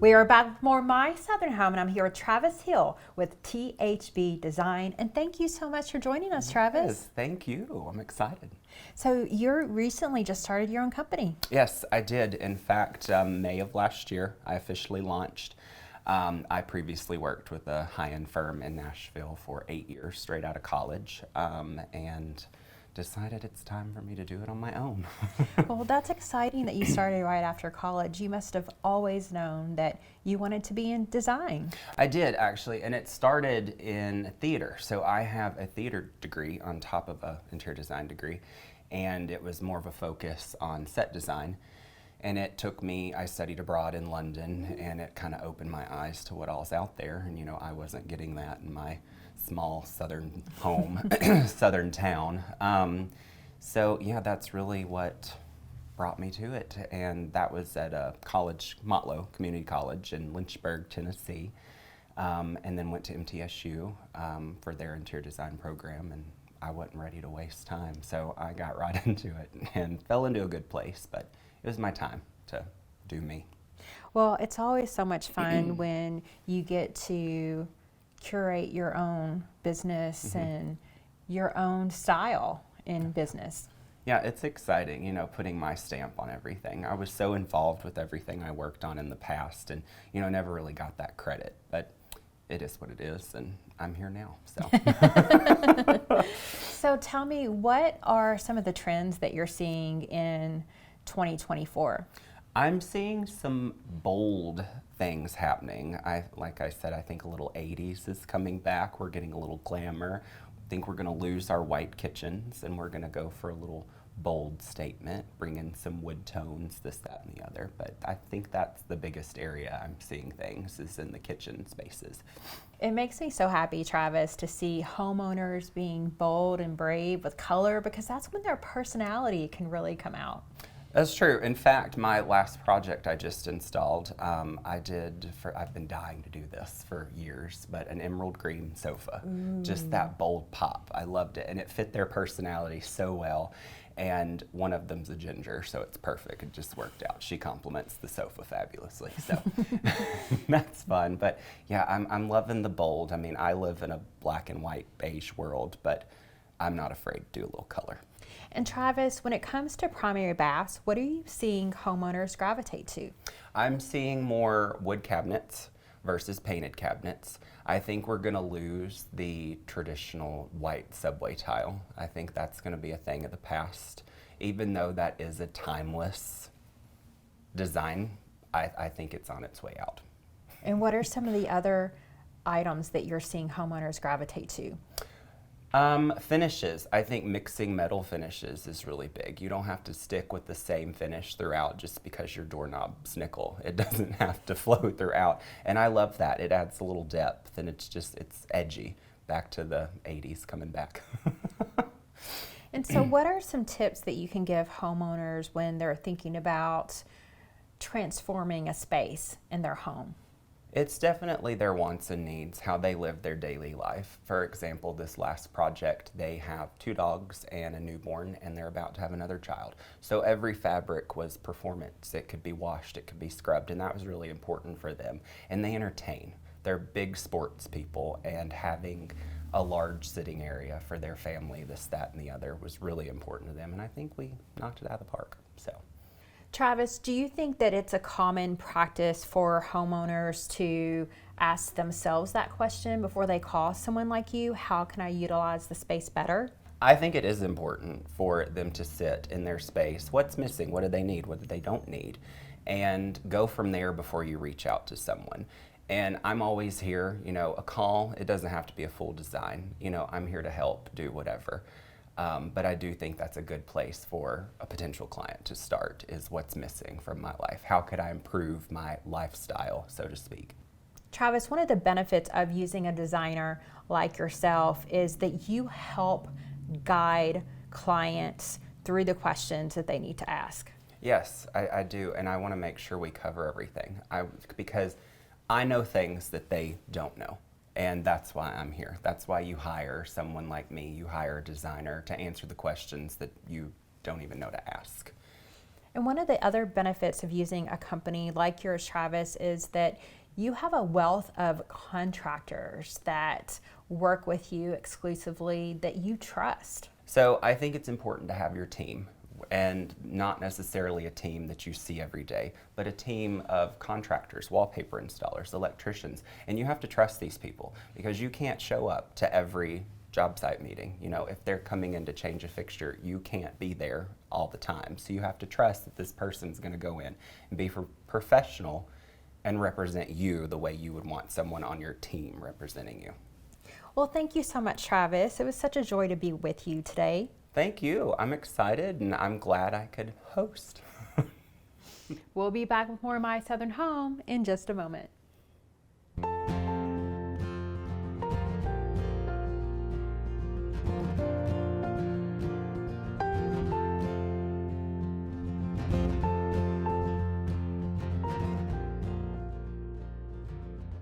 We are back with more My Southern Home, and I'm here with Travis Hill with THB Design. And thank you so much for joining us, Travis. Yes, thank you. I'm excited. So you recently just started your own company. Yes, I did. In fact, May of last year, I officially launched. I previously worked with a high-end firm in Nashville for 8 years, straight out of college, and decided it's time for me to do it on my own. Well, that's exciting that you started right after college. You must have always known that you wanted to be in design. I did, actually, and it started in theater. So I have a theater degree on top of an interior design degree, and it was more of a focus on set design. And it took me, I studied abroad in London, and it kind of opened my eyes to what all's out there. And, you know, I wasn't getting that in my small southern home, southern town. So, yeah, that's really what brought me to it. And that was at a college, Motlow Community College in Lynchburg, Tennessee. And then went to MTSU for their interior design program. And I wasn't ready to waste time. So I got right into it and fell into a good place. But it was my time to do me. Well, it's always so much fun when you get to curate your own business and your own style in business. Yeah, it's exciting, you know, putting my stamp on everything. I was so involved with everything I worked on in the past and, you know, never really got that credit. But it is what it is, and I'm here now, so. So tell me, what are some of the trends that you're seeing in 2024? I'm seeing some bold things happening. Like I said, I think a little 80s is coming back. We're getting a little glamour. I think we're going to lose our white kitchens, and we're going to go for a little bold statement, bring in some wood tones, this, that, and the other. But I think that's the biggest area I'm seeing things is in the kitchen spaces. It makes me so happy, Travis, to see homeowners being bold and brave with color, because that's when their personality can really come out. That's true. In fact, my last project I just installed, I've been dying to do this for years, but an emerald green sofa. Just that bold pop. I loved it, and it fit their personality so well. And one of them's a ginger, so it's perfect. It just worked out. She complements the sofa fabulously, so that's fun. But yeah, I'm loving the bold. I mean, I live in a black and white beige world, but I'm not afraid to do a little color. And Travis, when it comes to primary baths, what are you seeing homeowners gravitate to? I'm seeing more wood cabinets versus painted cabinets. I think we're going to lose the traditional white subway tile. I think that's going to be a thing of the past. Even though that is a timeless design, I think it's on its way out. And what are some of the other items that you're seeing homeowners gravitate to? Finishes. I think mixing metal finishes is really big. You don't have to stick with the same finish throughout just because your doorknob's nickel. It doesn't have to flow throughout. And I love that. It adds a little depth, and it's edgy. Back to the 80s coming back. And so what are some tips that you can give homeowners when they're thinking about transforming a space in their home? It's definitely their wants and needs, how they live their daily life. For example, this last project, they have 2 dogs and a newborn, and they're about to have another child. So every fabric was performance. It could be washed, it could be scrubbed, and that was really important for them. And they entertain. They're big sports people, and having a large sitting area for their family, this, that, and the other was really important to them, and I think we knocked it out of the park. So. Travis, do you think that it's a common practice for homeowners to ask themselves that question before they call someone like you? How can I utilize the space better? I think it is important for them to sit in their space. What's missing? What do they need? What do they don't need? And go from there before you reach out to someone. And I'm always here, you know, a call, it doesn't have to be a full design. You know, I'm here to help, do whatever. But I do think that's a good place for a potential client to start, is what's missing from my life. How could I improve my lifestyle, so to speak? Travis, one of the benefits of using a designer like yourself is that you help guide clients through the questions that they need to ask. Yes, I do, and I want to make sure we cover everything because I know things that they don't know. And that's why I'm here. That's why you hire someone like me. You hire a designer to answer the questions that you don't even know to ask. And one of the other benefits of using a company like yours, Travis, is that you have a wealth of contractors that work with you exclusively that you trust. So I think it's important to have your team, and not necessarily a team that you see every day, but a team of contractors, wallpaper installers, electricians, and you have to trust these people because you can't show up to every job site meeting. You know, if they're coming in to change a fixture, you can't be there all the time. So you have to trust that this person's going to go in and be professional and represent you the way you would want someone on your team representing you. Well, thank you so much, Travis. It was such a joy to be with you today. Thank you. I'm excited and I'm glad I could host. We'll be back with more of My Southern Home in just a moment.